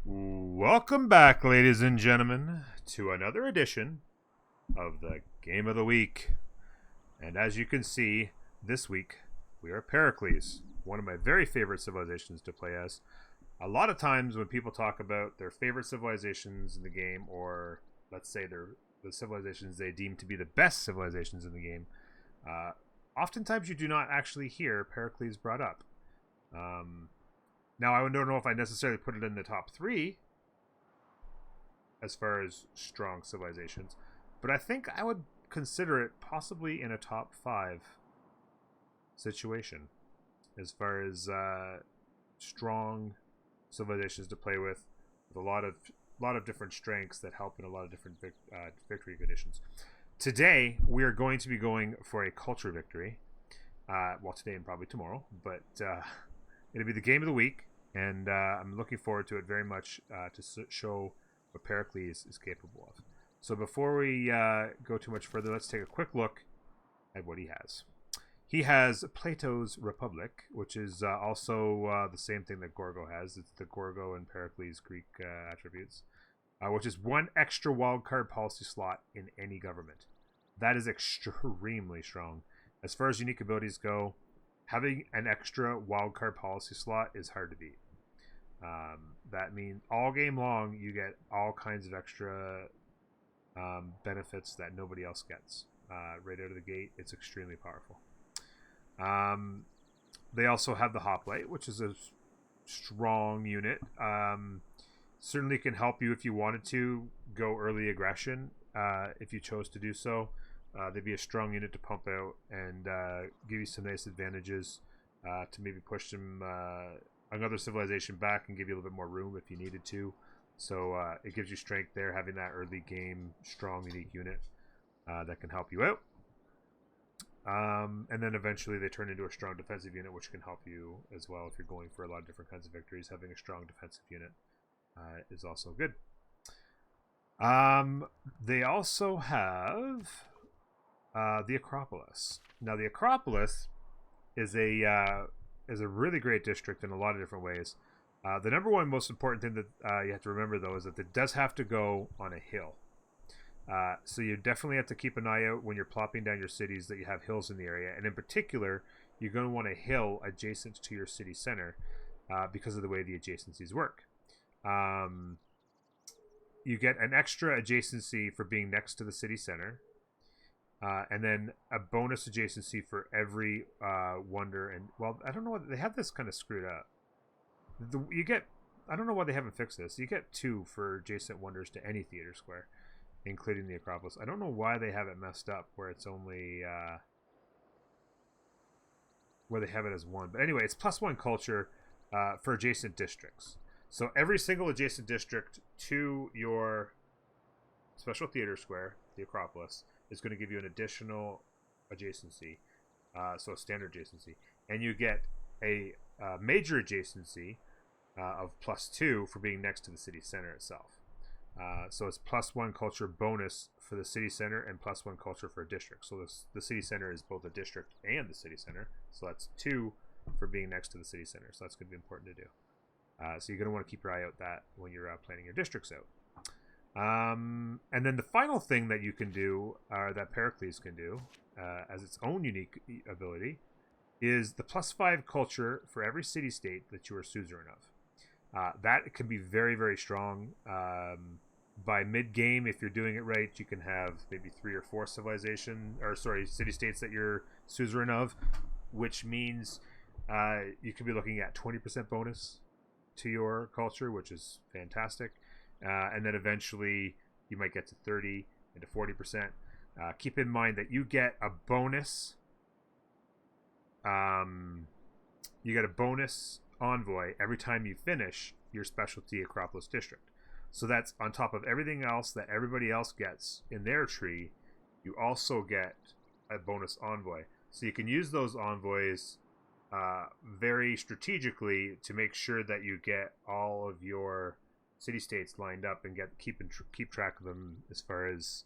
Welcome back, ladies and gentlemen, to another edition of the Game of the Week. And as you can see, this week we are Pericles, one of my very favorite civilizations to play as. A lot of times when people talk about their favorite civilizations in the game, or let's say the civilizations they deem to be the best civilizations in the game, oftentimes you do not actually hear Pericles brought up. Now, I don't know if I necessarily put it in the top three as far as strong civilizations, but I think I would consider it possibly in a top five situation as far as strong civilizations to play with a lot of different strengths that help in a lot of different victory conditions. Today, we are going to be going for a culture victory. Well, today and probably tomorrow, but it'll be the game of the week, and I'm looking forward to it very much to show what Pericles is capable of. So before we go too much further, let's take a quick look at what he has. He has Plato's Republic, which is also the same thing that Gorgo has. It's the Gorgo and Pericles Greek attributes, which is one extra wildcard policy slot in any government. That is extremely strong. As far as unique abilities go, having an extra wildcard policy slot is hard to beat. That means all game long you get all kinds of extra benefits that nobody else gets. Right out of the gate, it's extremely powerful. They also have the Hoplite, which is a strong unit. Certainly can help you if you wanted to go early aggression, if you chose to do so. They'd be a strong unit to pump out and give you some nice advantages to maybe push some another civilization back and give you a little bit more room if you needed to. So it gives you strength there, having that early game strong unique unit that can help you out. And then eventually they turn into a strong defensive unit, which can help you as well if you're going for a lot of different kinds of victories. Having a strong defensive unit is also good. They also have the Acropolis. Now, the Acropolis is a really great district in a lot of different ways. The number one most important thing that you have to remember, though, is that it does have to go on a hill. So you definitely have to keep an eye out when you're plopping down your cities that you have hills in the area. And in particular, you're going to want a hill adjacent to your city center because of the way the adjacencies work. You get an extra adjacency for being next to the city center. And then a bonus adjacency for every wonder. And, well, I don't know what they have this kind of screwed up. I don't know why they haven't fixed this. You get 2 for adjacent wonders to any theater square, including the Acropolis. I don't know why they have it messed up where it's only where they have it as 1. But anyway, it's +1 culture for adjacent districts. So every single adjacent district to your special theater square, the Acropolis, is going to give you an additional adjacency, so a standard adjacency, and you get a major adjacency of +2 for being next to the city center itself. So it's +1 culture bonus for the city center and +1 culture for a district. So the city center is both a district and the city center. So that's 2 for being next to the city center. So that's going to be important to do. So you're going to want to keep your eye out that when you're planning your districts out. And then the final thing that you can do, or that Pericles can do, as its own unique ability, is the +5 culture for every city-state that you are suzerain of. That can be very, very strong. By mid-game, if you're doing it right, you can have maybe 3 or 4 city-states that you're suzerain of, which means you could be looking at 20% bonus to your culture, which is fantastic. And then eventually you might get to 30 and to 40%. Keep in mind that you get a bonus. You get a bonus envoy every time you finish your specialty Acropolis district. So that's on top of everything else that everybody else gets in their tree. You also get a bonus envoy. So you can use those envoys very strategically to make sure that you get all of your city-states lined up and keep track of them as far as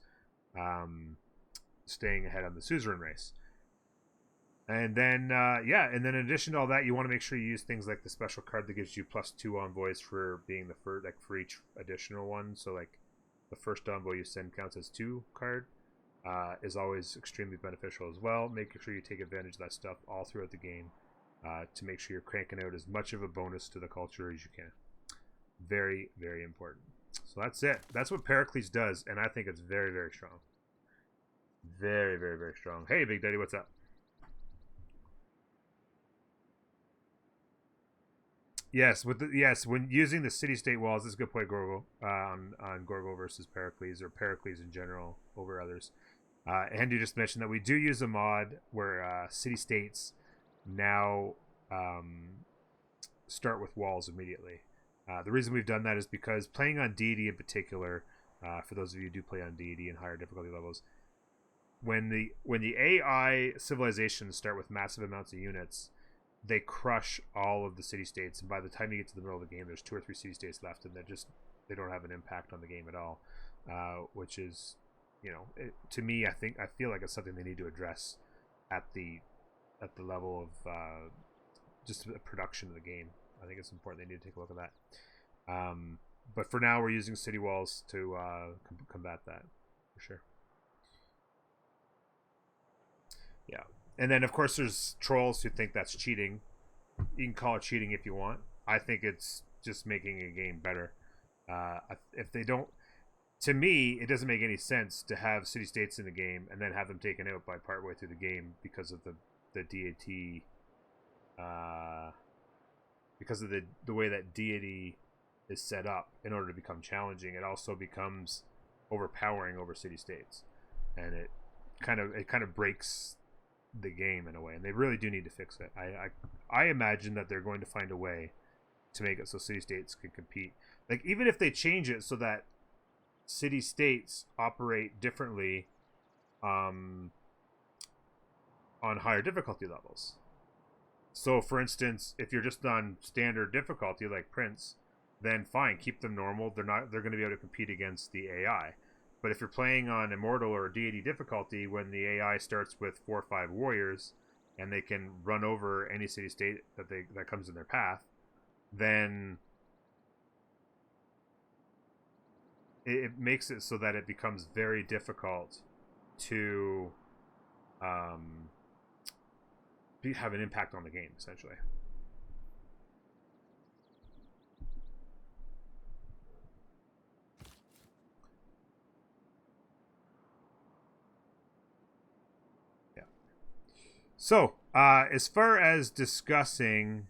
staying ahead on the suzerain race. And then, yeah, and then in addition to all that, you want to make sure you use things like the special card that gives you +2 envoys for being the first, like for each additional one. So like the first envoy you send counts as 2 card, is always extremely beneficial as well. Making sure you take advantage of that stuff all throughout the game, to make sure you're cranking out as much of a bonus to the culture as you can. Very, very important. So that's it. That's what Pericles does, and I think it's very, very strong. Very, very, very strong. Hey, Big Daddy, what's up? Yes, when using the city-state walls, this is a good point, Gorgo, on Gorgo versus Pericles, or Pericles in general over others. Andy just mentioned that we do use a mod where city-states now start with walls immediately. The reason we've done that is because playing on deity in particular, for those of you who do play on deity and higher difficulty levels, when the AI civilizations start with massive amounts of units, they crush all of the city-states, and by the time you get to the middle of the game, there's 2 or 3 city-states left, and they don't have an impact on the game at all, which is, to me, I feel like it's something they need to address at the level of just the production of the game. I think it's important they need to take a look at that. But for now, we're using city walls to combat that, for sure. Yeah. And then, of course, there's trolls who think that's cheating. You can call it cheating if you want. I think it's just making a game better. If they don't... To me, it doesn't make any sense to have city-states in the game and then have them taken out by partway through the game because of the deity... because of the way that deity is set up in order to become challenging. It also becomes overpowering over city-states. And it kind of breaks the game in a way, and they really do need to fix it. I imagine that they're going to find a way to make it so city-states can compete. Like, even if they change it so that city-states operate differently on higher difficulty levels. So, for instance, if you're just on standard difficulty like Prince, then fine, keep them normal. They're going to be able to compete against the AI. But if you're playing on Immortal or Deity difficulty, when the AI starts with 4 or 5 warriors, and they can run over any city-state that comes in their path, then it makes it so that it becomes very difficult to have an impact on the game, essentially. So, as far as discussing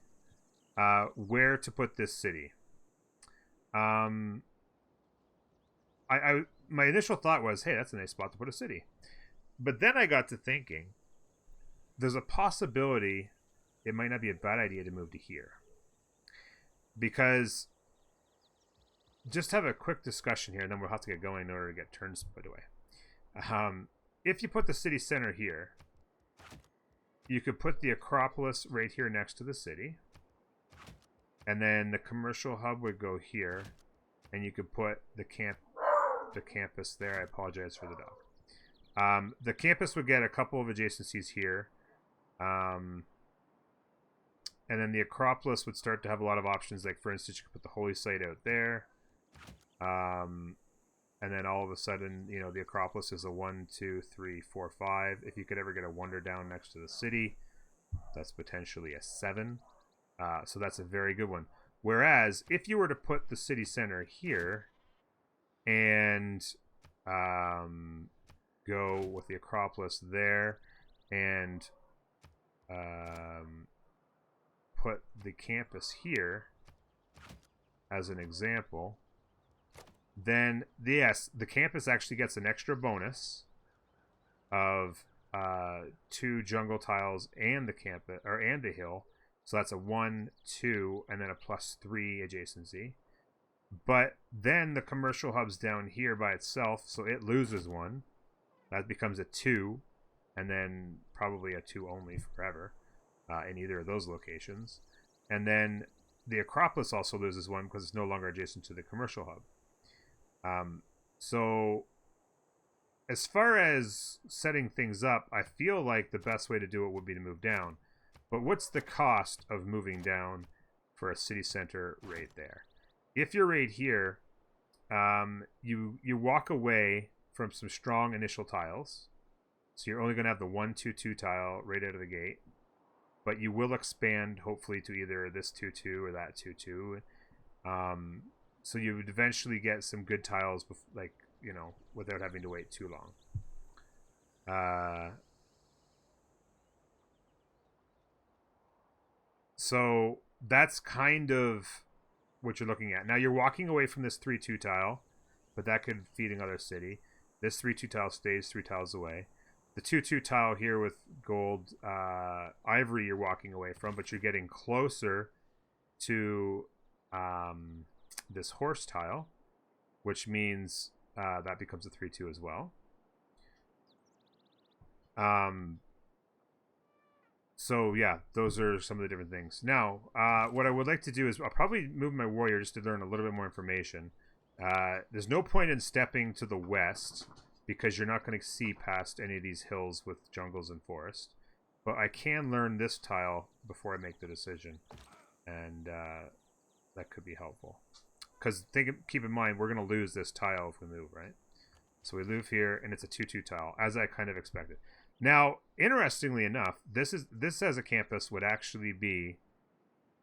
where to put this city, my initial thought was, hey, that's a nice spot to put a city. But then I got to thinking, there's a possibility it might not be a bad idea to move to here. Because, just have a quick discussion here, and then we'll have to get going in order to get turns put away. If you put the city center here, you could put the Acropolis right here next to the city. And then the commercial hub would go here. And you could put the campus there. I apologize for the dog. The campus would get a couple of adjacencies here. And then the Acropolis would start to have a lot of options. Like, for instance, you could put the Holy Site out there. And then all of a sudden, the Acropolis is a 1, 2, 3, 4, 5. If you could ever get a Wonder down next to the city, that's potentially a 7. So that's a very good one. Whereas, if you were to put the city center here and go with the Acropolis there and put the campus here as an example, then yes, the campus actually gets an extra bonus of 2 jungle tiles and the campus and the hill. So that's a 1, 2, and then a +3 adjacency. But then the commercial hub's down here by itself, so it loses 1. That becomes a 2, and then probably a 2 only forever in either of those locations. And then the Acropolis also loses 1 because it's no longer adjacent to the commercial hub. So as far as setting things up, I feel like the best way to do it would be to move down. But what's the cost of moving down for a city center right there? If you're right here, you walk away from some strong initial tiles. So you're only going to have the 1-2-2 tile right out of the gate. But you will expand, hopefully, to either this 2-2 or that 2-2. So you would eventually get some good tiles, like, you know, without having to wait too long. So that's kind of what you're looking at. Now you're walking away from this 3-2 tile, but that could feed another city. This 3-2 tile stays 3 tiles away. The 2-2 tile here with gold ivory you're walking away from, but you're getting closer to this horse tile, which means that becomes a 3-2 as well. So yeah, those are some of the different things. Now, what I would like to do is I'll probably move my warrior just to learn a little bit more information. There's no point in stepping to the west because you're not going to see past any of these hills with jungles and forest. But I can learn this tile before I make the decision, and that could be helpful. Because keep in mind, we're going to lose this tile if we move, right? So we move here, and it's a 2-2 tile, as I kind of expected. Now, interestingly enough, this as a campus would actually be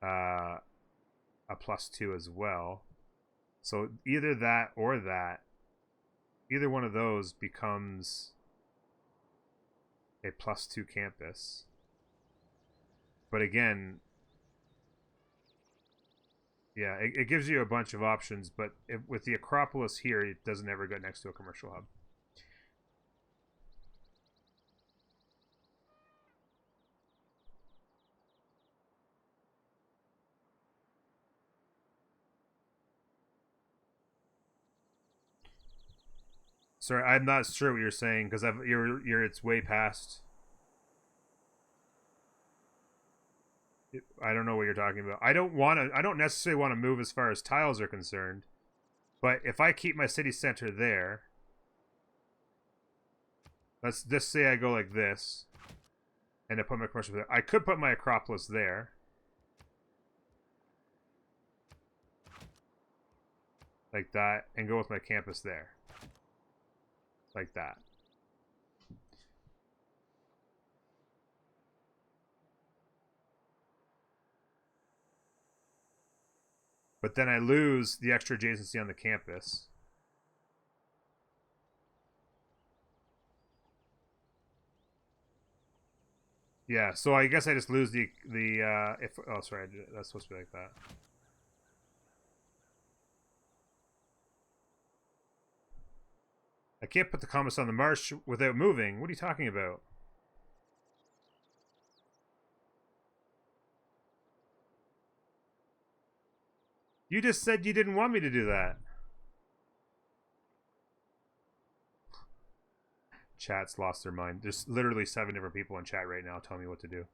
a +2 as well. So either that or that, either one of those becomes a +2 campus. But again, yeah, it gives you a bunch of options, but with the Acropolis here, it doesn't ever get next to a commercial hub. Sorry, I'm not sure what you're saying because it's way past. I don't know what you're talking about. I don't necessarily want to move as far as tiles are concerned, but if I keep my city center there, let's just say I go like this, and I put my commercial there. I could put my Acropolis there. Like that, and go with my campus there. Like that. But then I lose the extra adjacency on the campus. Yeah, so I guess I just lose the if oh sorry, that's supposed to be like that. I can't put the commerce on the marsh without moving. What are you talking about? You just said you didn't want me to do that. Chat's lost their mind. There's literally 7 different people in chat right now telling me what to do.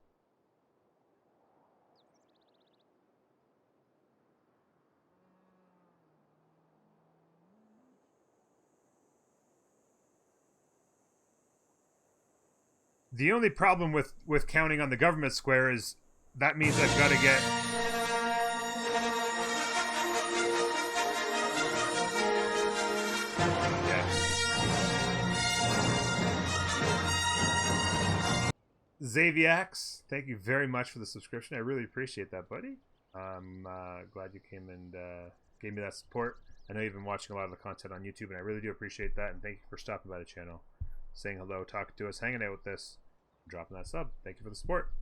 The only problem with counting on the government square is that means I've got to get... Yeah. Xaviax, thank you very much for the subscription. I really appreciate that, buddy. I'm glad you came and gave me that support. I know you've been watching a lot of the content on YouTube, and I really do appreciate that, and thank you for stopping by the channel, saying hello, talking to us, hanging out with us, dropping that sub. Thank you for the support.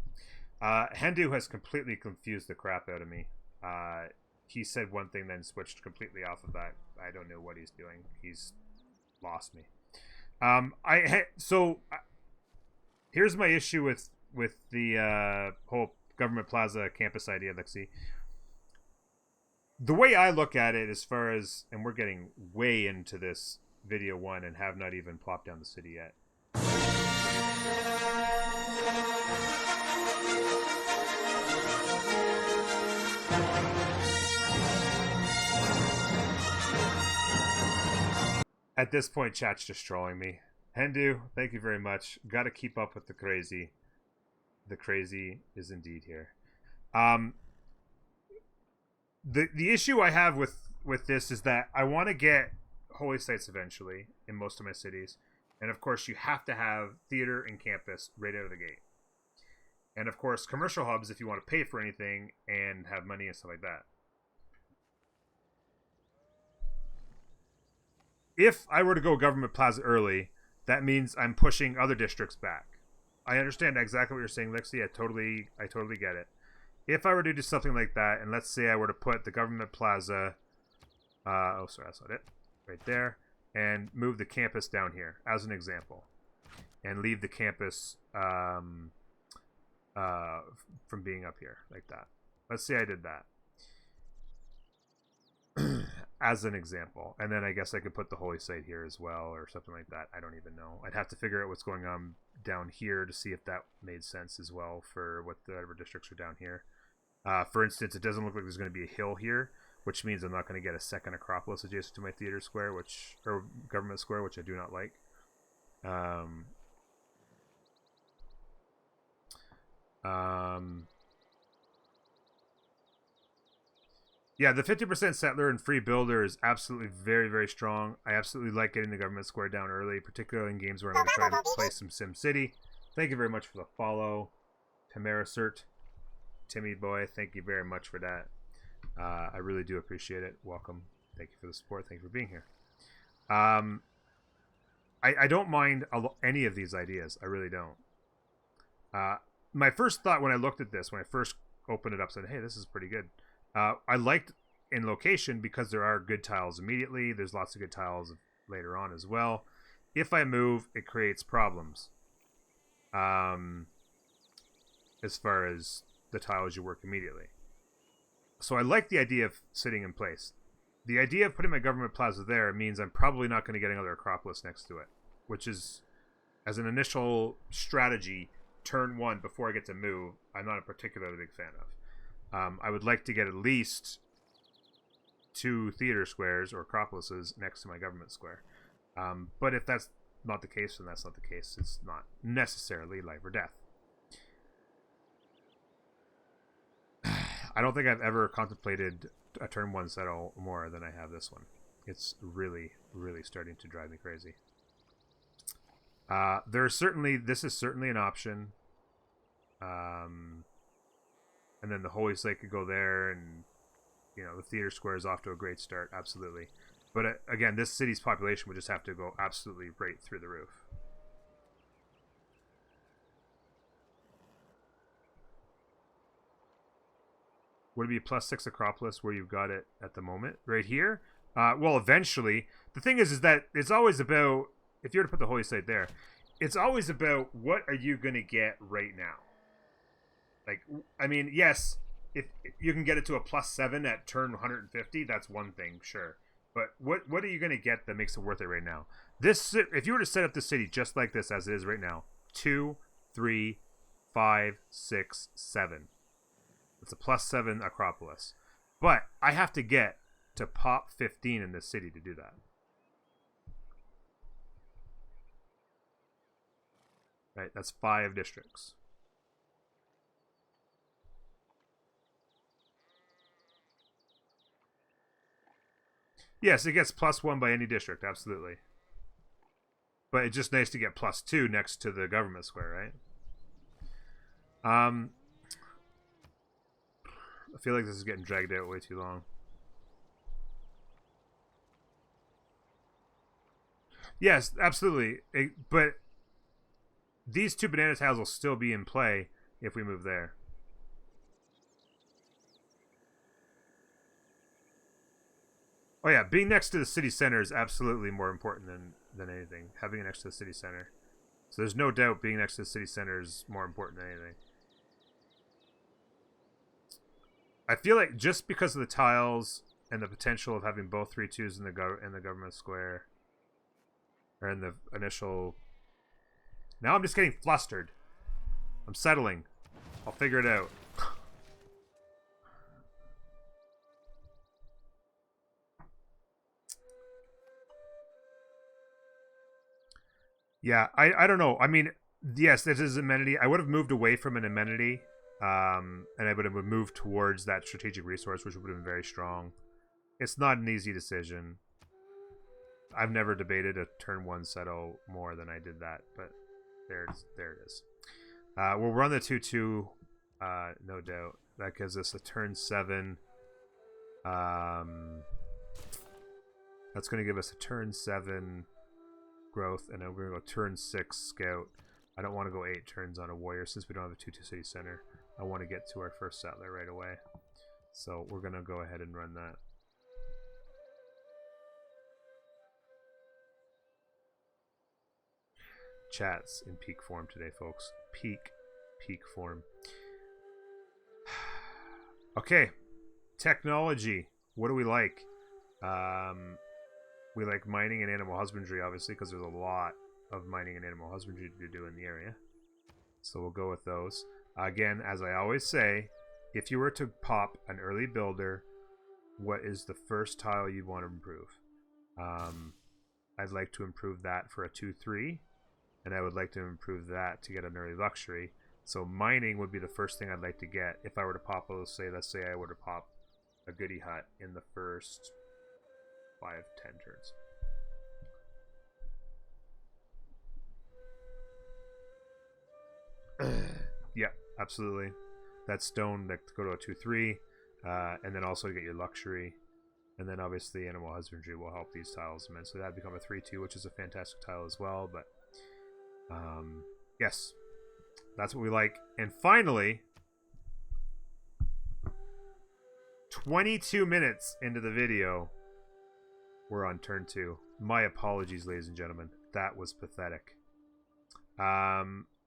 Hendu has completely confused the crap out of me. He said one thing, then switched completely off of that. I don't know what he's doing. He's lost me. Here's my issue with the whole Government Plaza campus idea, Lexi. The way I look at it, as far as, and we're getting way into this video 1 and have not even plopped down the city yet. At this point, chat's just trolling me. Hendu, thank you very much. Got to keep up with the crazy. The crazy is indeed here. Um, the issue I have with this is that I want to get holy sites eventually in most of my cities, and of course you have to have theater and campus right out of the gate, and of course commercial hubs if you want to pay for anything and have money and stuff like that. If I were to go government plaza early, that means I'm pushing other districts back. I understand exactly what you're saying, Lixie. I totally get it. If I were to do something like that, and let's say I were to put the government plaza, oh, sorry, that's not it, right there, and move the campus down here as an example, and leave the campus from being up here like that. Let's say I did that as an example, and then I guess I could put the holy site here as well or something like that. I don't even know. I'd have to figure out what's going on down here to see if that made sense as well for whatever districts are down here. For instance, it doesn't look like there's going to be a hill here, which means I'm not going to get a second Acropolis adjacent to my theater square, or government square, which I do not like. Yeah, the 50% settler and free builder is absolutely very, very strong. I absolutely like getting the government square down early, particularly in games where I'm going to try to play some Sim City. Thank you very much for the follow, Tamaracert. Timmy boy, thank you very much for that. I really do appreciate it. Welcome. Thank you for the support. Thank you for being here. I don't mind any of these ideas. I really don't. My first thought when I looked at this, when I first opened it up, said, hey, this is pretty good. I liked in location because there are good tiles immediately. There's lots of good tiles later on as well. If I move, it creates problems. As far as the tiles you work immediately. So I like the idea of sitting in place. The idea of putting my government plaza there means I'm probably not going to get another Acropolis next to it, which is, as an initial strategy, turn one before I get to move, I'm not a particularly big fan of. I would like to get at least 2 theater squares or Acropolises next to my government square. But if that's not the case, then that's not the case. It's not necessarily life or death. I don't think I've ever contemplated a turn 1 settle more than I have this one. It's really, really starting to drive me crazy. This is certainly an option. And then the Holy Site could go there, and the theater square is off to a great start, absolutely. But again, this city's population would just have to go absolutely right through the roof. Would it be +6 Acropolis where you've got it at the moment? Right here? Well, eventually. The thing is that it's always about, if you were to put the Holy Site there, it's always about what are you going to get right now? Like, I mean, yes, if you can get it to a +7 at turn 150, that's one thing, sure. But what are you going to get that makes it worth it right now? If you were to set up the city just like this as it is right now, 2, 3, 5, 6, 7. It's a +7 Acropolis. But I have to get to pop 15 in this city to do that. Right, that's 5 districts. Yes, it gets +1 by any district, absolutely. But it's just nice to get +2 next to the government square, right? I feel like this is getting dragged out way too long. Yes, absolutely. But these 2 banana tiles will still be in play if we move there. Oh yeah, being next to the city center is absolutely more important than anything. Having it next to the city center. So there's no doubt being next to the city center is more important than anything. I feel like just because of the tiles and the potential of having both 3-2s in the government square, or in the initial. Now I'm just getting flustered. I'm settling. I'll figure it out. Yeah, I don't know. I mean, yes, this is amenity. I would have moved away from an amenity, and I would have moved towards that strategic resource, which would have been very strong. It's not an easy decision. I've never debated a turn 1 settle more than I did that, but there it is. We'll run the 2/2, no doubt. That gives us a turn 7. That's going to give us a turn 7 growth, and then we're going to go turn 6 scout. I don't want to go 8 turns on a warrior since we don't have a 2/2 city center. I want to get to our first settler right away. So we're going to go ahead and run that. Chat's in peak form today, folks. Peak form. Okay. Technology. What do we like? We like mining and animal husbandry, obviously, because there's a lot of mining and animal husbandry to do in the area. So we'll go with those. Again, as I always say, if you were to pop an early builder, what is the first tile you'd want to improve? I'd like to improve that for a 2/3, and I would like to improve that to get an early luxury. So mining would be the first thing I'd like to get if I were to pop, let's say I were to pop a goody hut in the first 5-10 turns. Yeah, absolutely. That stone that go to a 2/3, and then also get your luxury, and then obviously animal husbandry will help these tiles immensely. That'd become a 3/2, which is a fantastic tile as well. But yes, that's what we like. And finally, 22 minutes into the video, we're on turn 2. My apologies, ladies and gentlemen. That was pathetic.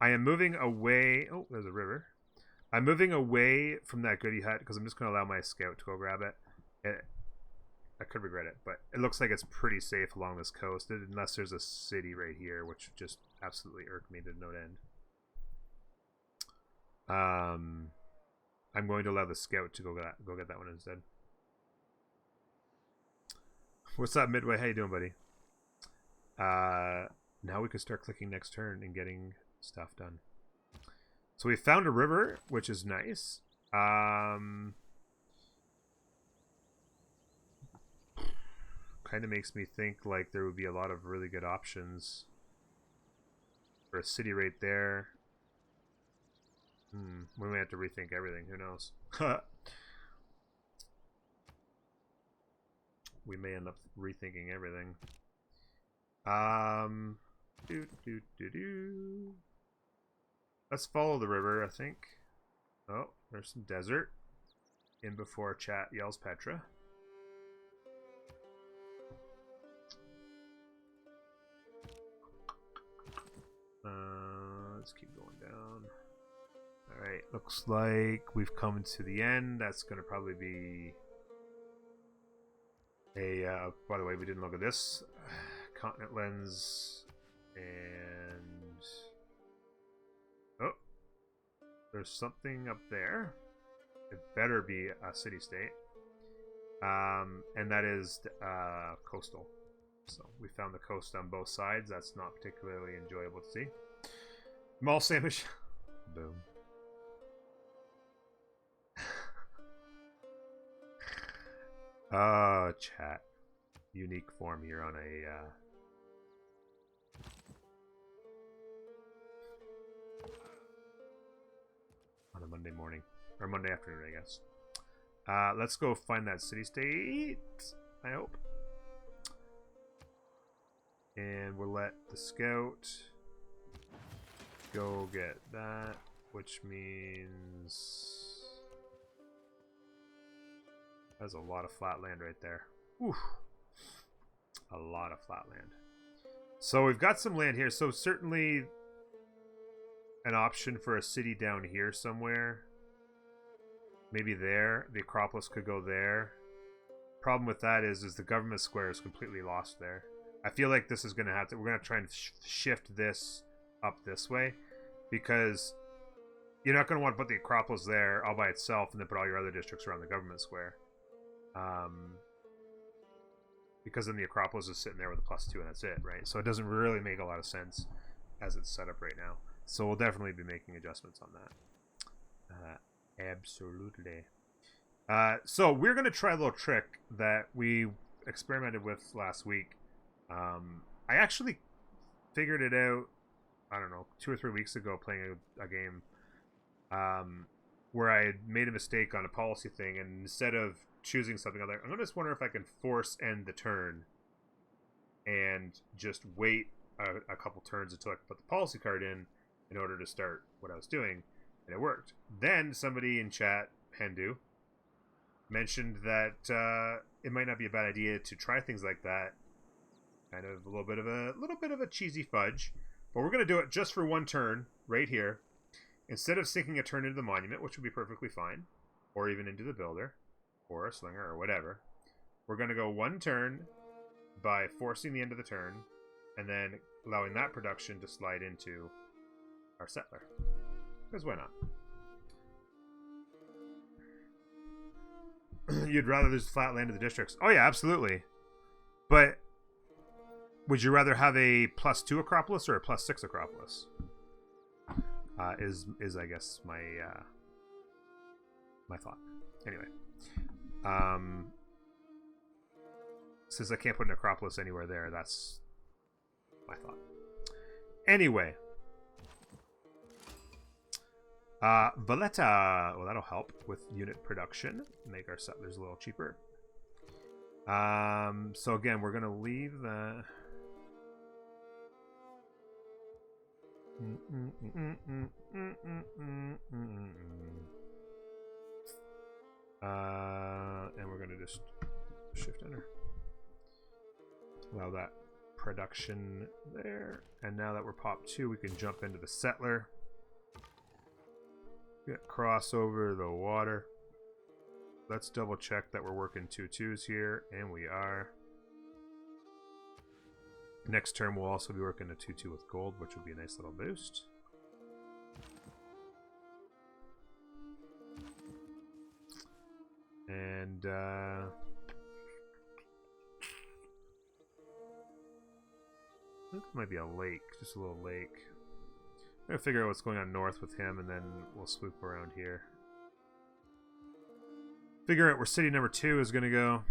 I am moving away. Oh, there's a river. I'm moving away from that goody hut because I'm just going to allow my scout to go grab it. I could regret it, but it looks like it's pretty safe along this coast, unless there's a city right here, which just absolutely irked me to no end. I'm going to allow the scout to go get that one instead. What's up, Midway? How you doing, buddy? Now we can start clicking next turn and getting stuff done. So we found a river, which is nice. Kind of makes me think like there would be a lot of really good options for a city right there. We may have to rethink everything. Who knows? We may end up rethinking everything. Let's follow the river, I think. Oh, there's some desert in before chat yells Petra. Let's keep going down. Alright, looks like we've come to the end. That's going to probably be a, by the way, we didn't look at this. Continent lens, and oh, there's something up there. It better be a city-state, and that is coastal. So we found the coast on both sides. That's not particularly enjoyable to see. Mall sandwich. Boom. Chat. Unique form here on a Monday morning or Monday afternoon, I guess. Let's go find that city-state, I hope. And we'll let the scout go get that, which means there's a lot of flat land right there. Oof. A lot of flat land. So we've got some land here. So certainly an option for a city down here somewhere. Maybe there. The Acropolis could go there. Problem with that is the government square is completely lost there. I feel like this is going to have to... We're going to try and shift this up this way. Because you're not going to want to put the Acropolis there all by itself and then put all your other districts around the government square. Because then the Acropolis is sitting there with a +2 and that's it, right? So it doesn't really make a lot of sense. as it's set up right now. So we'll definitely be making adjustments on that. Absolutely. So we're going to try a little trick that we experimented with last week. I actually figured it out, I don't know, 2 or 3 weeks ago playing a game where I had made a mistake on a policy thing, and instead of choosing something, I'm like, I'm going to just wonder if I can force end the turn and just wait a couple turns until I can put the policy card in order to start what I was doing, and it worked. Then somebody in chat, Hendu, mentioned that it might not be a bad idea to try things like that. Kind of a little bit of a cheesy fudge, but we're going to do it just for one turn right here. Instead of sinking a turn into the monument, which would be perfectly fine, or even into the builder, or a slinger, or whatever, we're going to go one turn by forcing the end of the turn, and then allowing that production to slide into our settler. Because why not? You'd rather lose flat land to the districts. Oh yeah, absolutely. But would you rather have a +2 Acropolis or a +6 Acropolis? Is I guess my my thought. Anyway, since I can't put an Acropolis anywhere there, that's my thought. Anyway, Valletta. Well, that'll help with unit production. Make our settlers a little cheaper. So again, we're gonna leave the. And we're gonna just shift enter. Allow that production there. And now that we're pop 2, we can jump into the settler. Cross over the water. Let's double check that we're working 2/2s here, and we are. Next turn we'll also be working a 2/2 with gold, which would be a nice little boost. And this might be a lake, just a little lake. I'm gonna figure out what's going on north with him, and then we'll swoop around here. Figure out where city number 2 is gonna go.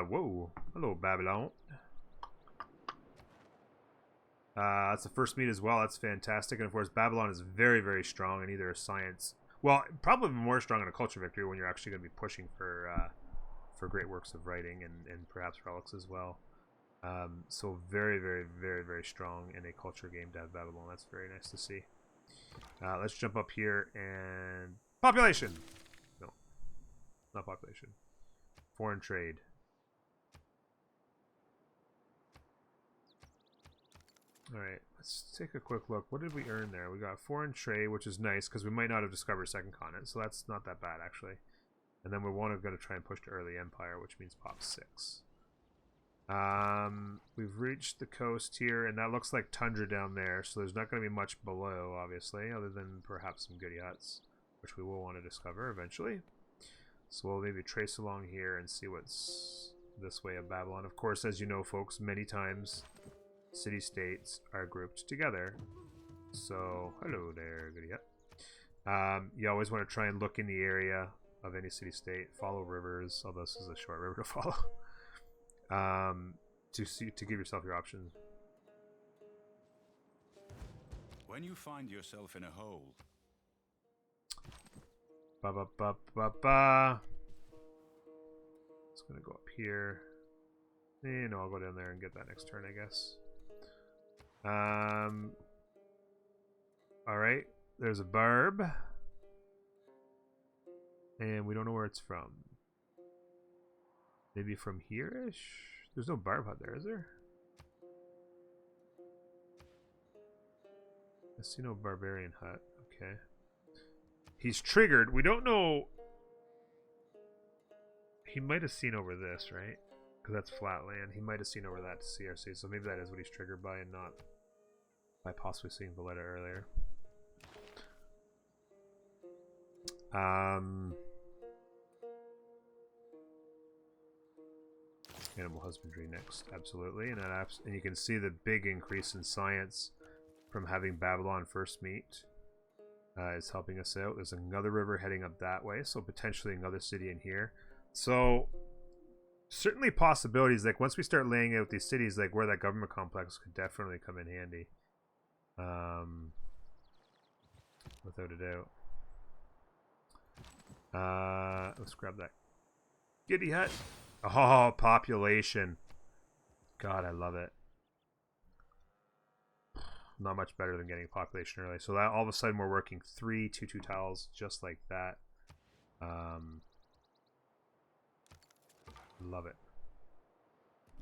Whoa. Hello, Babylon. That's the first meet as well. That's fantastic. And of course, Babylon is very, very strong in either science. Well, probably more strong in a culture victory when you're actually going to be pushing for great works of writing and perhaps relics as well. So very, very, very, very strong in a culture game to have Babylon. That's very nice to see. Let's jump up here and population. No, not population. Foreign trade. Alright, let's take a quick look. What did we earn there? We got foreign trade, which is nice because we might not have discovered a second continent, so that's not that bad actually. And then we're going to try and push to early empire, which means pop 6. We've reached the coast here, and that looks like tundra down there, so there's not going to be much below, obviously, other than perhaps some goody huts, which we will want to discover eventually. So we'll maybe trace along here and see what's this way of Babylon. Of course, as you know, folks, many times city-states are grouped together. So, hello there, goody hut. You always want to try and look in the area of any city-state, follow rivers, although this is a short river to follow, to give yourself your options. When you find yourself in a hole, It's gonna go up here. No, I'll go down there and get that next turn, I guess. Alright, there's a barb. And we don't know where it's from. Maybe from here-ish? There's no barb hut there, is there? I see no barbarian hut. Okay. He's triggered. We don't know. He might have seen over this, right? Because that's flat land. He might have seen over that to CRC. So maybe that is what he's triggered by and not by possibly seeing Valletta earlier. Animal husbandry next, absolutely. And and you can see the big increase in science from having Babylon first meet is helping us out. There's another river heading up that way, so potentially another city in here. So certainly possibilities, like once we start laying out these cities, like where that government complex could definitely come in handy. Without a doubt. Let's grab that giddy hut. Oh, population. God, I love it. Not much better than getting population early. So that all of a sudden we're working 3 2/2 tiles just like that. Love it.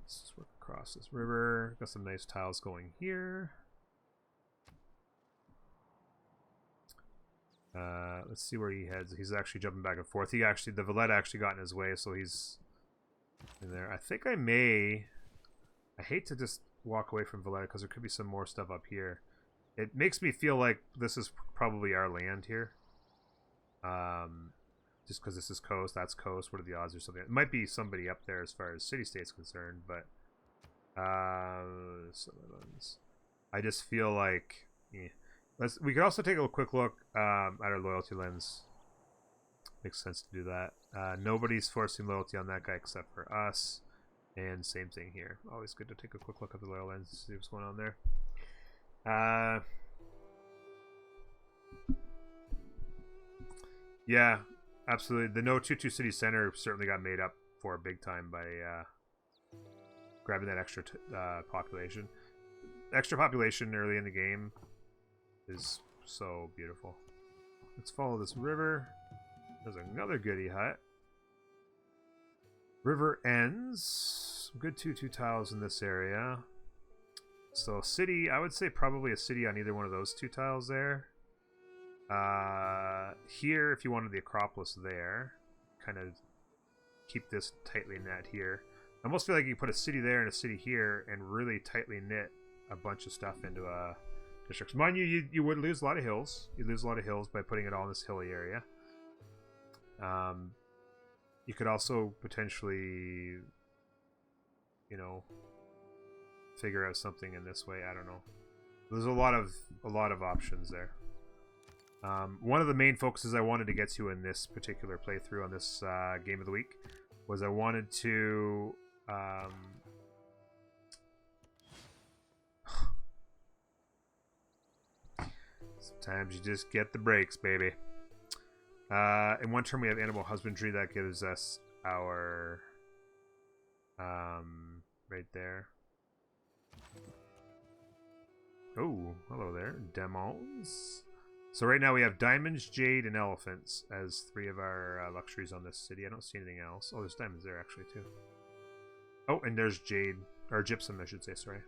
Let's just work across this river. Got some nice tiles going here. Let's see where he heads. He's actually jumping back and forth. The Valette actually got in his way, so he's in there. I think I hate to just walk away from Valette because there could be some more stuff up here. It makes me feel like this is probably our land here. Just because this is coast, that's coast. What are the odds or something? It might be somebody up there as far as city-state's concerned, but I just feel like we could also take a quick look at our loyalty lens. Makes sense to do that. Nobody's forcing loyalty on that guy except for us. And same thing here. Always good to take a quick look at the loyal lens to see what's going on there. Yeah, absolutely. The no 2-2 city center certainly got made up for big time by grabbing that extra population. Extra population early in the game is so beautiful. Let's follow this river. There's another goodie hut. River ends. Good 2/2 tiles in this area. So city, I would say probably a city on either one of those 2 tiles there. Here, if you wanted the Acropolis there, kind of keep this tightly knit here. I almost feel like you put a city there and a city here and really tightly knit a bunch of stuff into a district. Mind you, you would lose a lot of hills. You lose a lot of hills by putting it all in this hilly area. You could also potentially, you know, figure out something in this way. I don't know. There's a lot of options there. One of the main focuses I wanted to get to in this particular playthrough on this game of the week was I wanted to sometimes you just get the breaks, baby. In one term we have animal husbandry. That gives us our right there. Oh, hello there. Demos. So right now we have diamonds, jade, and elephants as 3 of our luxuries on this city. I don't see anything else. Oh, there's diamonds there actually too. Oh, and there's jade, or gypsum I should say, sorry.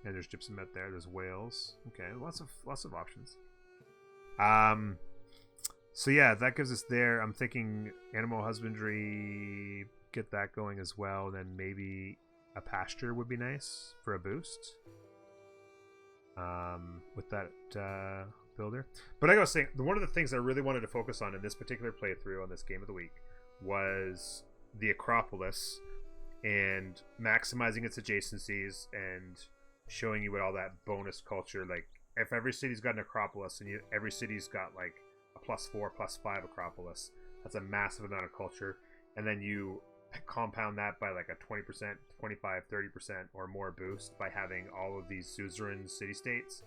And there's gypsum out there. There's whales. Okay, lots of options. So yeah, that gives us there. I'm thinking animal husbandry, get that going as well. And then maybe a pasture would be nice for a boost. With that builder. But like I was saying, one of the things I really wanted to focus on in this particular playthrough on this game of the week was the Acropolis and maximizing its adjacencies and showing you what all that bonus culture, like if every city's got an Acropolis and every city's got like a +4, +5 Acropolis, that's a massive amount of culture. And then you compound that by like a 20%, 25, 30% or more boost by having all of these suzerain city-states.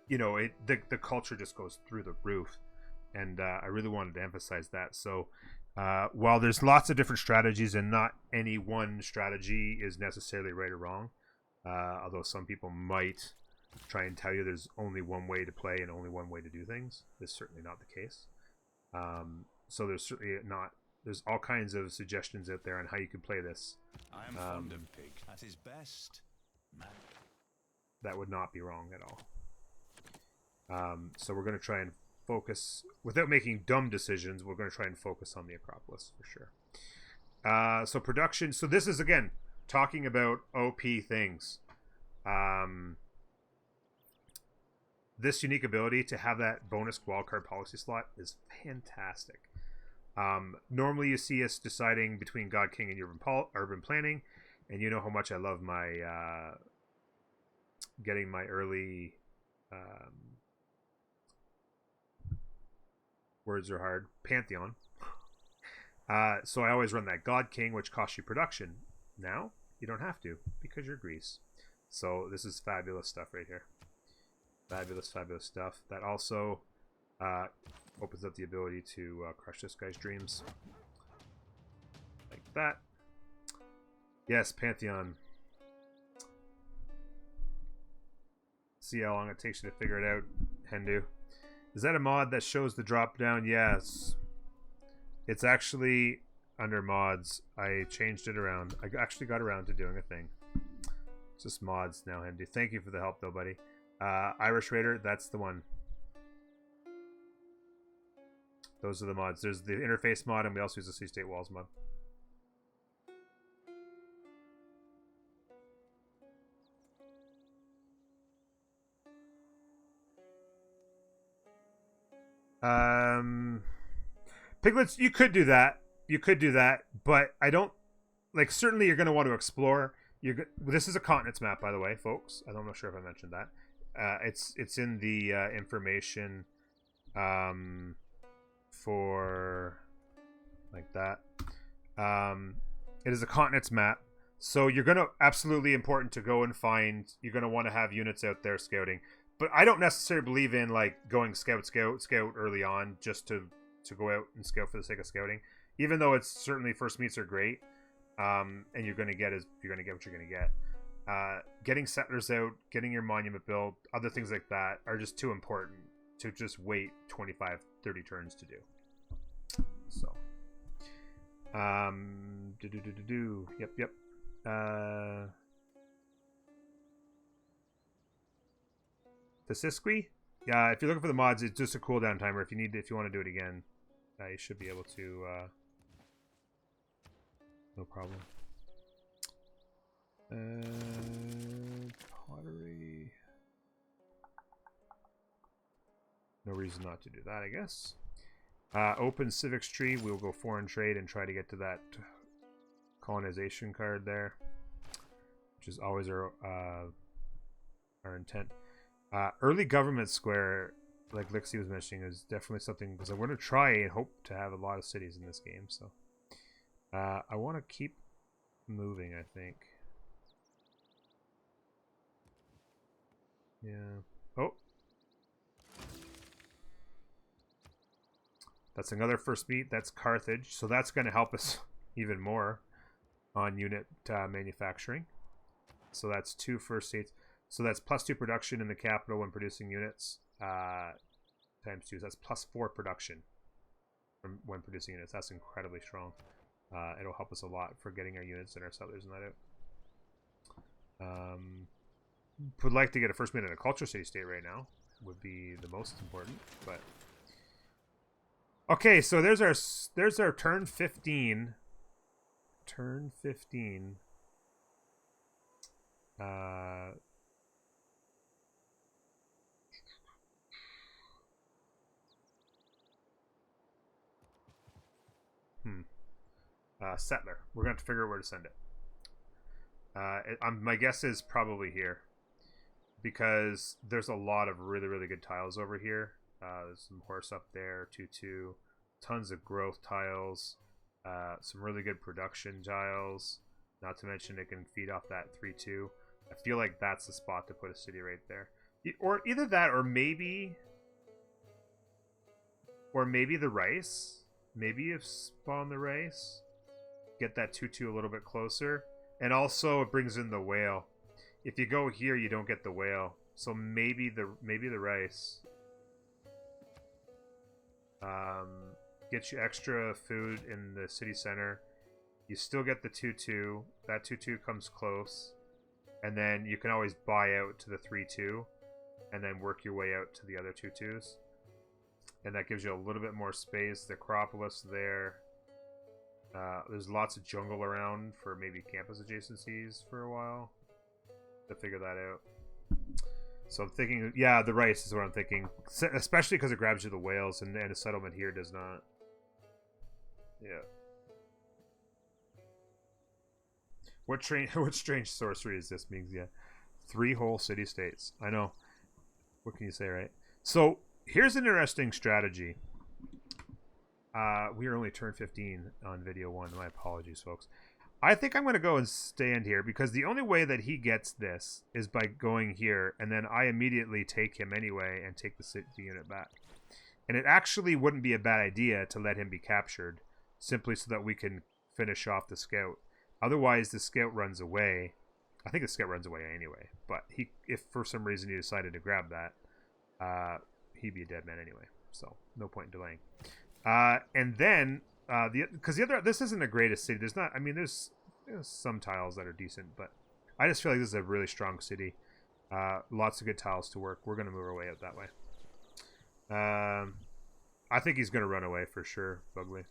You know, the culture just goes through the roof. And I really wanted to emphasize that. So while there's lots of different strategies and not any one strategy is necessarily right or wrong, although some people might try and tell you there's only one way to play and only one way to do things, it's certainly not the case. So there's certainly not. There's all kinds of suggestions out there on how you can play this. I am fond of pig at his best. Man. That would not be wrong at all. So we're going to try and focus, without making dumb decisions, we're going to try and focus on the Acropolis for sure. So production. So this is, again, talking about OP things. This unique ability to have that bonus wildcard policy slot is fantastic. Normally you see us deciding between God King and urban planning, and you know how much I love my getting my early words are hard Pantheon. So I always run that God King, which costs you production. Now you don't have to because you're Greece. So this is fabulous stuff right here. Fabulous stuff. That also opens up the ability to crush this guy's dreams. Like that. Yes, Pantheon. See how long it takes you to figure it out, Hendu. Is that a mod that shows the drop down? Yes. It's actually under mods. I changed it around. I actually got around to doing a thing. It's just mods now, Hendu. Thank you for the help, though, buddy. Irish Raider, that's the one. Those are the mods. There's the interface mod, and we also use the C-State Walls mod. Piglets, you could do that. But I don't like. Certainly, you're going to want to explore. This is a continents map, by the way, folks. I'm not sure if I mentioned that. It's in the information for like that. It is a continents map, so you're going to absolutely important to go and find. You're going to want to have units out there scouting. But I don't necessarily believe in like going scout early on just to go out and scout for the sake of scouting. Even though it's certainly first meets are great, and you're gonna get what you're gonna get. Getting settlers out, getting your monument built, other things like that are just too important to just wait 25, 30 turns to do. So, yep. The Siskwi? Yeah, if you're looking for the mods, it's just a cooldown timer. If you want to do it again, you should be able to. No problem. Pottery. No reason not to do that, I guess. Open civics tree. We'll go foreign trade and try to get to that colonization card there, which is always our intent. Early government square, like Lixie was mentioning, is definitely something because I want to try and hope to have a lot of cities in this game. So I want to keep moving, I think. Yeah. Oh. That's another first meet. That's Carthage. So that's going to help us even more on unit manufacturing. So that's 2 first states. So that's +2 production in the capital when producing units. Times 2. So that's +4 production when producing units. That's incredibly strong. It'll help us a lot for getting our units and our settlers and that out. Would like to get a first minute in a culture city state right now. Would be the most important. But okay, so there's our turn 15. Turn 15. Settler. We're going to have to figure out where to send it. My guess is probably here, because there's a lot of really, really good tiles over here. There's some horse up there, 2-2, tons of growth tiles, some really good production tiles. Not to mention it can feed off that 3-2. I feel like that's the spot to put a city right there, or either that, or maybe the rice. Maybe you spawn the rice. Get that 2-2 a little bit closer. And also it brings in the whale. If you go here, you don't get the whale. So maybe the rice. Get you extra food in the city center. You still get the 2-2. That 2-2 comes close. And then you can always buy out to the 3-2. And then work your way out to the other 2-2s. And that gives you a little bit more space. The Acropolis there. There's lots of jungle around for maybe campus adjacencies for a while. To figure that out. So I'm thinking, yeah, the rice is what I'm thinking. Especially because it grabs you the whales, and a settlement here does not. Yeah. What strange sorcery is this, Mings? Yeah. 3 whole city-states. I know. What can you say, right? So, here's an interesting strategy. We are only turned 15 on video 1. My apologies, folks. I think I'm going to go and stand here because the only way that he gets this is by going here, and then I immediately take him anyway and take the unit back. And it actually wouldn't be a bad idea to let him be captured, simply so that we can finish off the scout. Otherwise, the scout runs away. I think the scout runs away anyway, but if for some reason he decided to grab that, he'd be a dead man anyway, so no point in delaying. And then this isn't the greatest city. There's some tiles that are decent, but I just feel like this is a really strong city. Lots of good tiles to work. We're gonna move our way out that way. I think he's gonna run away for sure, Bugly.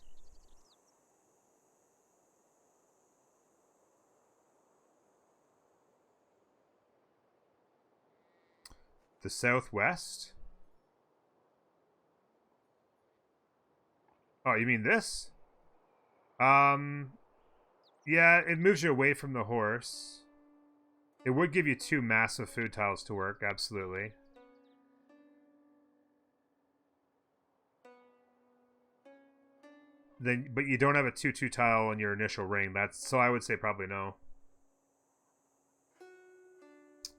The southwest. Oh, you mean this? Yeah, it moves you away from the horse. It would give you 2 massive food tiles to work, absolutely. But you don't have a 2/2 tile in your initial ring. So I would say probably no.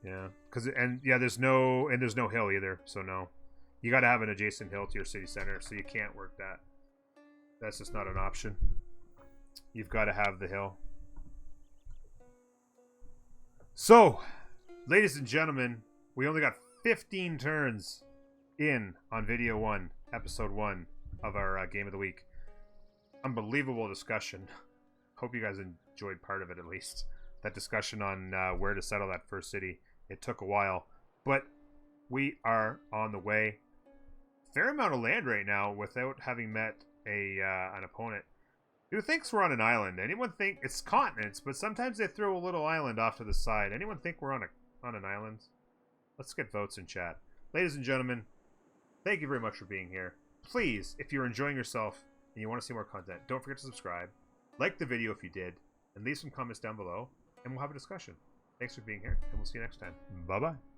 Yeah, there's no hill either, so no. You got to have an adjacent hill to your city center, so you can't work that. That's just not an option. You've got to have the hill. So, ladies and gentlemen, we only got 15 turns in on video 1, episode 1 of our game of the week. Unbelievable discussion. Hope you guys enjoyed part of it at least. That discussion on where to settle that first city. It took a while, but we are on the way. Fair amount of land right now without having met an opponent who thinks we're on an island. Anyone think it's continents, but sometimes they throw a little island off to the side. Anyone think we're on an island? Let's get votes in chat. Ladies and gentlemen, thank you very much for being here. Please, if you're enjoying yourself and you want to see more content, don't forget to subscribe, like the video if you did, and leave some comments down below, and we'll have a discussion. Thanks for being here, and we'll see you next time. Bye-bye.